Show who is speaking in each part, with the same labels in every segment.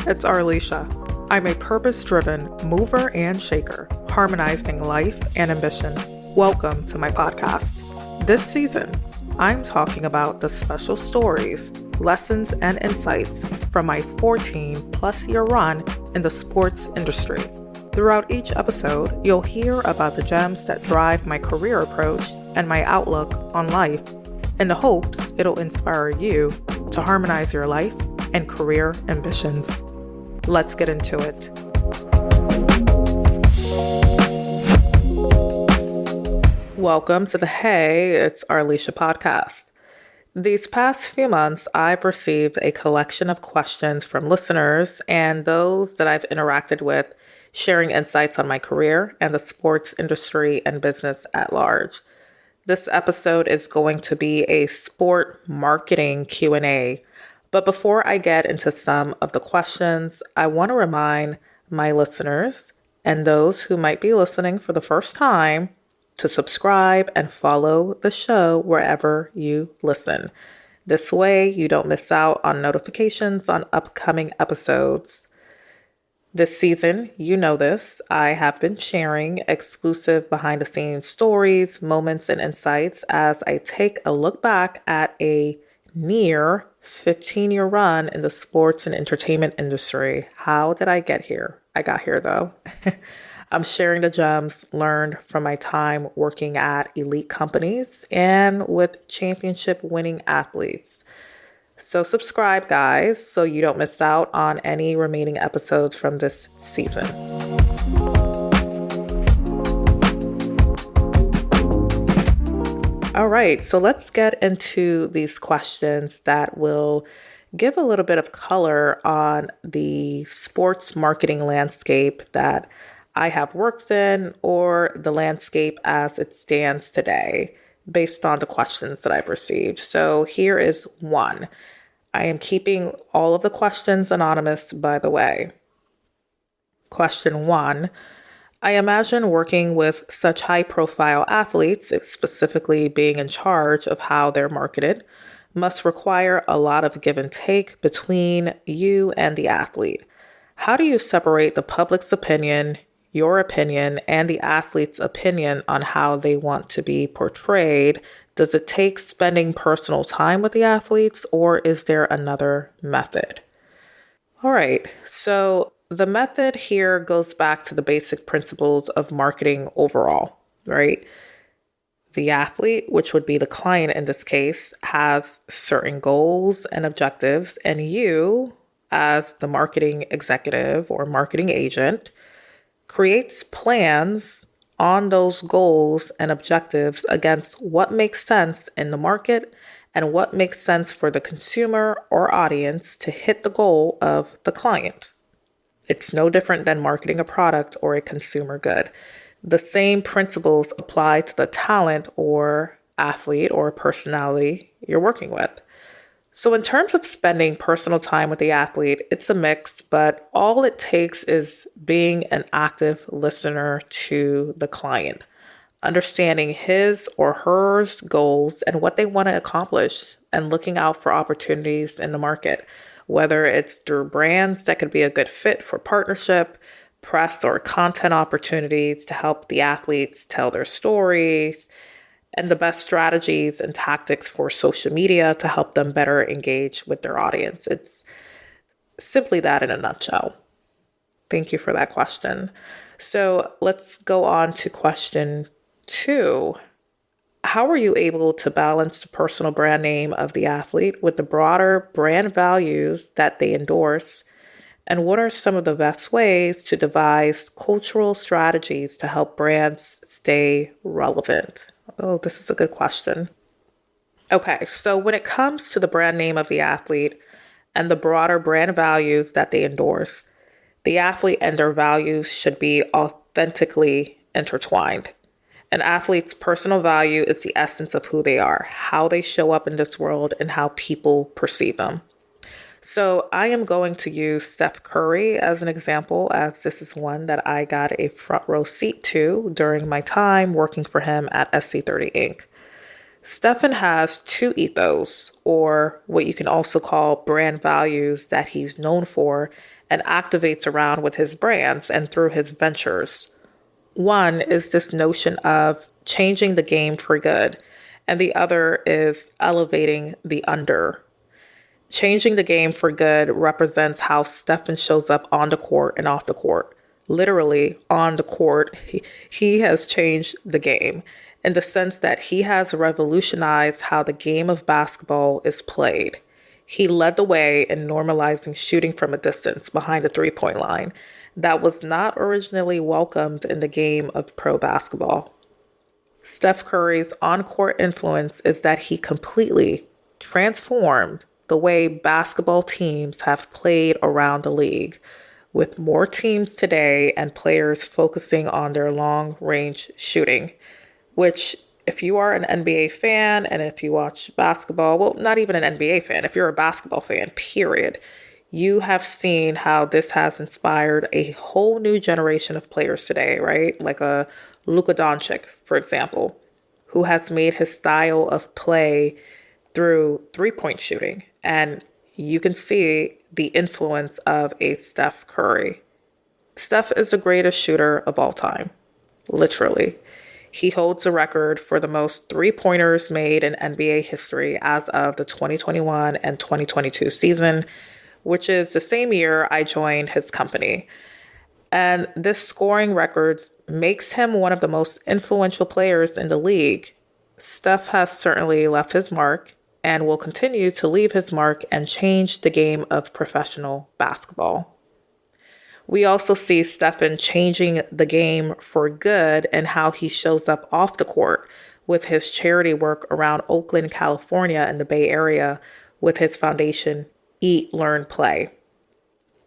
Speaker 1: it's Arlesha. I'm a purpose-driven mover and shaker, harmonizing life and ambition. Welcome to my podcast. This season, I'm talking about the special stories, lessons, and insights from my 14-plus year run in the sports industry. Throughout each episode, you'll hear about the gems that drive my career approach and my outlook on life, in the hopes it'll inspire you to harmonize your life and career ambitions. Let's get into it. Welcome to the Hey, it's Arlesha podcast. These past few months, I've received a collection of questions from listeners and those that I've interacted with, sharing insights on my career and the sports industry and business at large. This episode is going to be a sport marketing Q&A. But before I get into some of the questions, I want to remind my listeners and those who might be listening for the first time to subscribe and follow the show wherever you listen. This way, you don't miss out on notifications on upcoming episodes. This season, you know this, I have been sharing exclusive behind-the-scenes stories, moments, and insights as I take a look back at a near 15-year run in the sports and entertainment industry. How did I get here? I got here though. I'm sharing the gems learned from my time working at elite companies and with championship-winning athletes. So subscribe, guys, so you don't miss out on any remaining episodes from this season. All right, so let's get into these questions that will give a little bit of color on the sports marketing landscape that I have worked in, or the landscape as it stands today, based on the questions that I've received. So here is one. I am keeping all of the questions anonymous, by the way. Question 1. I imagine working with such high-profile athletes, specifically being in charge of how they're marketed, must require a lot of give and take between you and the athlete. How do you separate the public's opinion, your opinion, and the athlete's opinion on how they want to be portrayed? Does it take spending personal time with the athletes, or is there another method? All right, so the method here goes back to the basic principles of marketing overall, right? The athlete, which would be the client in this case, has certain goals and objectives, and you, as the marketing executive or marketing agent, creates plans on those goals and objectives against what makes sense in the market and what makes sense for the consumer or audience to hit the goal of the client. It's no different than marketing a product or a consumer good. The same principles apply to the talent or athlete or personality you're working with. So in terms of spending personal time with the athlete, it's a mix, but all it takes is being an active listener to the client, understanding his or her goals and what they want to accomplish, and looking out for opportunities in the market, whether it's through brands that could be a good fit for partnership, press or content opportunities to help the athletes tell their stories, and the best strategies and tactics for social media to help them better engage with their audience. It's simply that in a nutshell. Thank you for that question. So let's go on to question 2. How are you able to balance the personal brand name of the athlete with the broader brand values that they endorse? And what are some of the best ways to devise cultural strategies to help brands stay relevant? Oh, this is a good question. Okay, so when it comes to the brand name of the athlete and the broader brand values that they endorse, the athlete and their values should be authentically intertwined. An athlete's personal value is the essence of who they are, how they show up in this world, and how people perceive them. So I am going to use Steph Curry as an example, as this is one that I got a front row seat to during my time working for him at SC30 Inc. Stephen has 2 ethos, or what you can also call brand values, that he's known for, and activates around with his brands and through his ventures. One is this notion of changing the game for good, and the other is elevating the under. Changing the game for good represents how Stephen shows up on the court and off the court. Literally, on the court, he has changed the game in the sense that he has revolutionized how the game of basketball is played. He led the way in normalizing shooting from a distance behind the three-point line that was not originally welcomed in the game of pro basketball. Steph Curry's on-court influence is that he completely transformed the way basketball teams have played around the league, with more teams today and players focusing on their long-range shooting, which if you are an NBA fan and if you watch basketball, well, not even an NBA fan, if you're a basketball fan, period, you have seen how this has inspired a whole new generation of players today, right? Like a Luka Doncic, for example, who has made his style of play through three-point shooting. And you can see the influence of a Steph Curry. Steph is the greatest shooter of all time, literally. He holds the record for the most three-pointers made in NBA history as of the 2021 and 2022 season, which is the same year I joined his company. And this scoring record makes him one of the most influential players in the league. Steph has certainly left his mark and will continue to leave his mark and change the game of professional basketball. We also see Stephen changing the game for good and how he shows up off the court with his charity work around Oakland, California, and the Bay Area with his foundation, Eat, Learn, Play.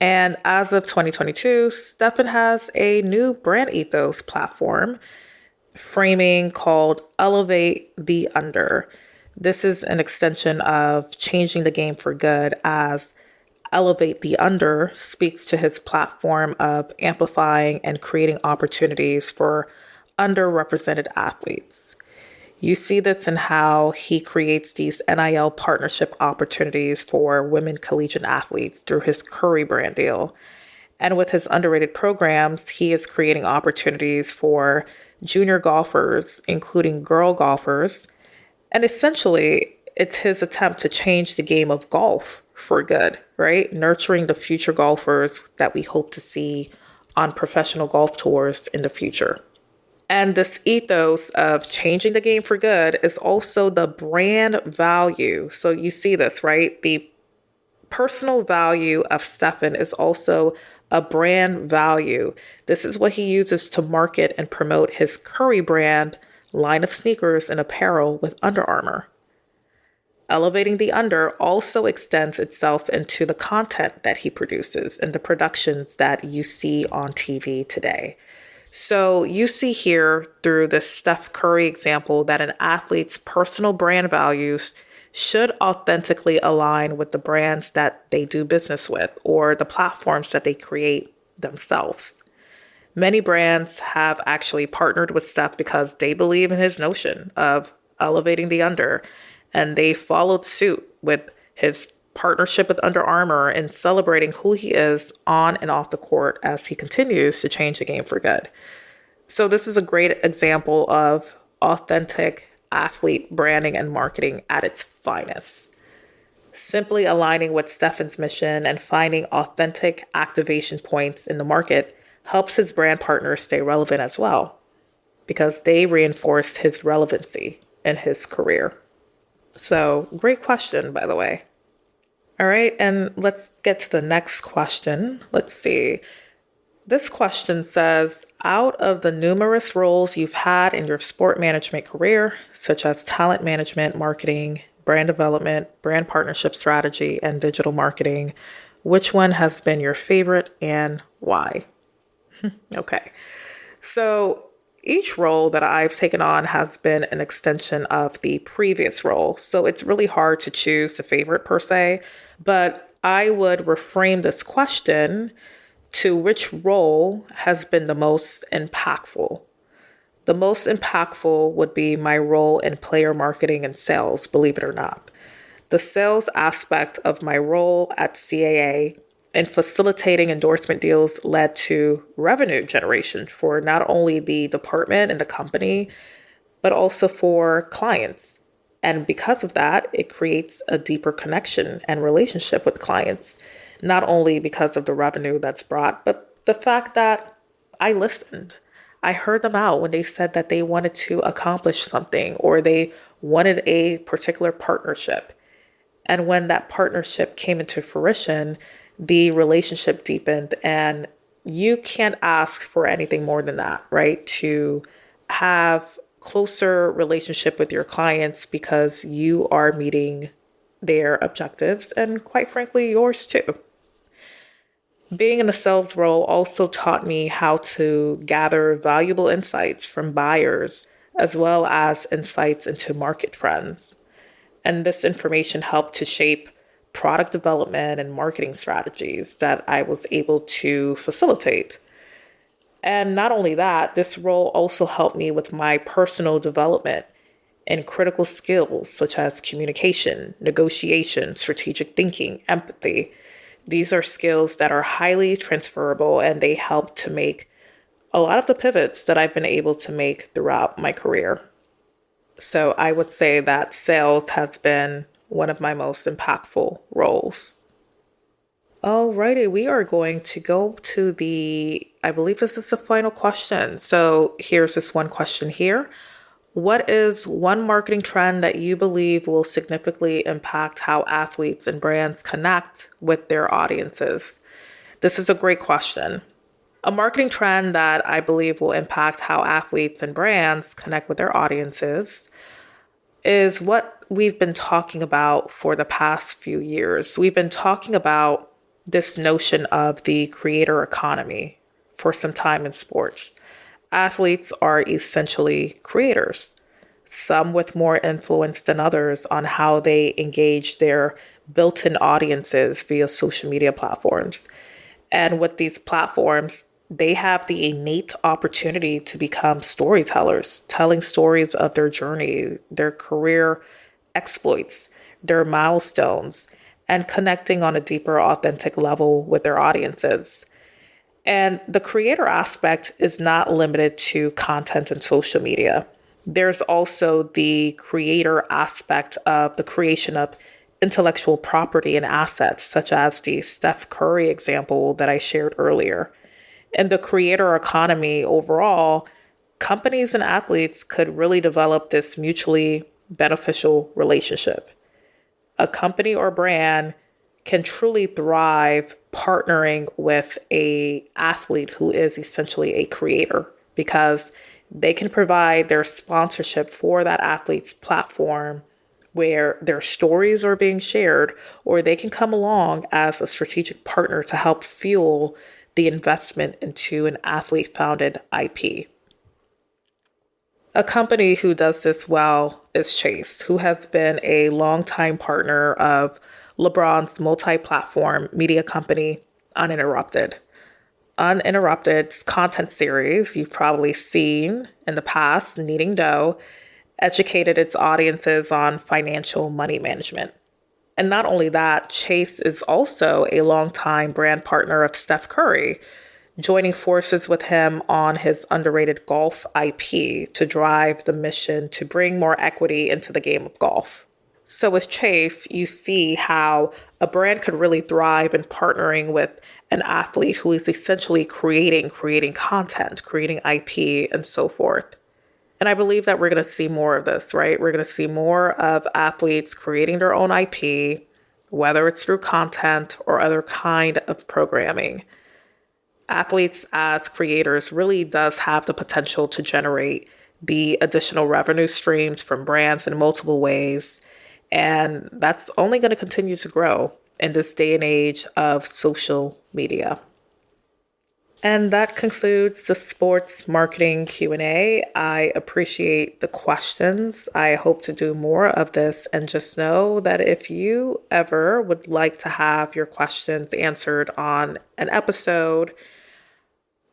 Speaker 1: And as of 2022, Stephen has a new brand ethos platform framing called Elevate the Under. This is an extension of changing the game for good, as Elevate the Under speaks to his platform of amplifying and creating opportunities for underrepresented athletes. You see this in how he creates these NIL partnership opportunities for women collegiate athletes through his Curry brand deal. And with his underrated programs, he is creating opportunities for junior golfers, including girl golfers. And essentially, it's his attempt to change the game of golf for good, right? Nurturing the future golfers that we hope to see on professional golf tours in the future. And this ethos of changing the game for good is also the brand value. So you see this, right? The personal value of Stephen is also a brand value. This is what he uses to market and promote his Curry brand line of sneakers and apparel with Under Armour. Elevating the Under also extends itself into the content that he produces and the productions that you see on TV today. So you see here through this Steph Curry example that an athlete's personal brand values should authentically align with the brands that they do business with or the platforms that they create themselves. Many brands have actually partnered with Steph because they believe in his notion of elevating the under, and they followed suit with his partnership with Under Armour and celebrating who he is on and off the court as he continues to change the game for good. So this is a great example of authentic athlete branding and marketing at its finest. Simply aligning with Stephen's mission and finding authentic activation points in the market helps his brand partners stay relevant as well, because they reinforced his relevancy in his career. So, great question, by the way. All right, and let's get to the next question. Let's see. This question says, out of the numerous roles you've had in your sport management career, such as talent management, marketing, brand development, brand partnership strategy, and digital marketing, which one has been your favorite and why? Okay, so each role that I've taken on has been an extension of the previous role. So it's really hard to choose the favorite per se, but I would reframe this question to which role has been the most impactful. The most impactful would be my role in player marketing and sales, believe it or not. The sales aspect of my role at CAA And facilitating endorsement deals led to revenue generation for not only the department and the company, but also for clients. And because of that, it creates a deeper connection and relationship with clients, not only because of the revenue that's brought, but the fact that I listened. I heard them out when they said that they wanted to accomplish something or they wanted a particular partnership. And when that partnership came into fruition, the relationship deepened. And you can't ask for anything more than that, right? To have closer relationship with your clients because you are meeting their objectives and quite frankly, yours too. Being in the sales role also taught me how to gather valuable insights from buyers as well as insights into market trends. And this information helped to shape product development and marketing strategies that I was able to facilitate. And not only that, this role also helped me with my personal development and critical skills such as communication, negotiation, strategic thinking, empathy. These are skills that are highly transferable and they help to make a lot of the pivots that I've been able to make throughout my career. So I would say that sales has been one of my most impactful roles. Alrighty, we are going to go to I believe this is the final question. So here's this one question here. What is one marketing trend that you believe will significantly impact how athletes and brands connect with their audiences? This is a great question. A marketing trend that I believe will impact how athletes and brands connect with their audiences is what we've been talking about for the past few years. We've been talking about this notion of the creator economy for some time in sports. Athletes are essentially creators, some with more influence than others on how they engage their built-in audiences via social media platforms. And with these platforms, they have the innate opportunity to become storytellers, telling stories of their journey, their career exploits, their milestones, and connecting on a deeper, authentic level with their audiences. And the creator aspect is not limited to content and social media. There's also the creator aspect of the creation of intellectual property and assets, such as the Steph Curry example that I shared earlier. In the creator economy overall, companies and athletes could really develop this mutually beneficial relationship. A company or brand can truly thrive partnering with an athlete who is essentially a creator because they can provide their sponsorship for that athlete's platform where their stories are being shared, or they can come along as a strategic partner to help fuel the investment into an athlete-founded IP. A company who does this well is Chase, who has been a longtime partner of LeBron's multi-platform media company, Uninterrupted. Uninterrupted's content series you've probably seen in the past, Kneading Dough, educated its audiences on financial money management. And not only that, Chase is also a longtime brand partner of Steph Curry, joining forces with him on his underrated golf IP to drive the mission to bring more equity into the game of golf. So with Chase, you see how a brand could really thrive in partnering with an athlete who is essentially creating content, creating IP, and so forth. And I believe that we're going to see more of this, right? We're going to see more of athletes creating their own IP, whether it's through content or other kind of programming. Athletes as creators really does have the potential to generate the additional revenue streams from brands in multiple ways. And that's only going to continue to grow in this day and age of social media. And that concludes the sports marketing Q&A. I appreciate the questions. I hope to do more of this, and just know that if you ever would like to have your questions answered on an episode,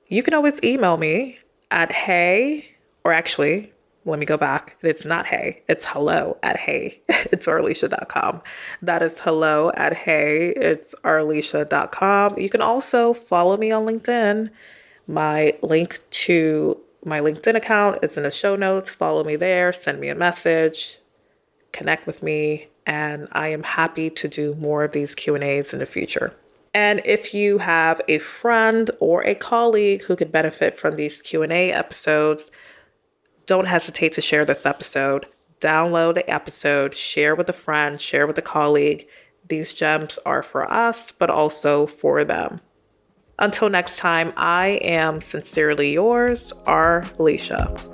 Speaker 1: you can always email me at hey, or actually, Let me go back. It's not hey, it's hello at hey. It's Arlesha.com. That is hello at hey. It's Arlesha.com. You can also follow me on LinkedIn. My link to my LinkedIn account is in the show notes. Follow me there, send me a message, connect with me, and I am happy to do more of these Q&As in the future. And if you have a friend or a colleague who could benefit from these Q&A episodes, don't hesitate to share this episode. Download the episode, share with a friend, share with a colleague. These gems are for us, but also for them. Until next time, I am sincerely yours, Arlesha.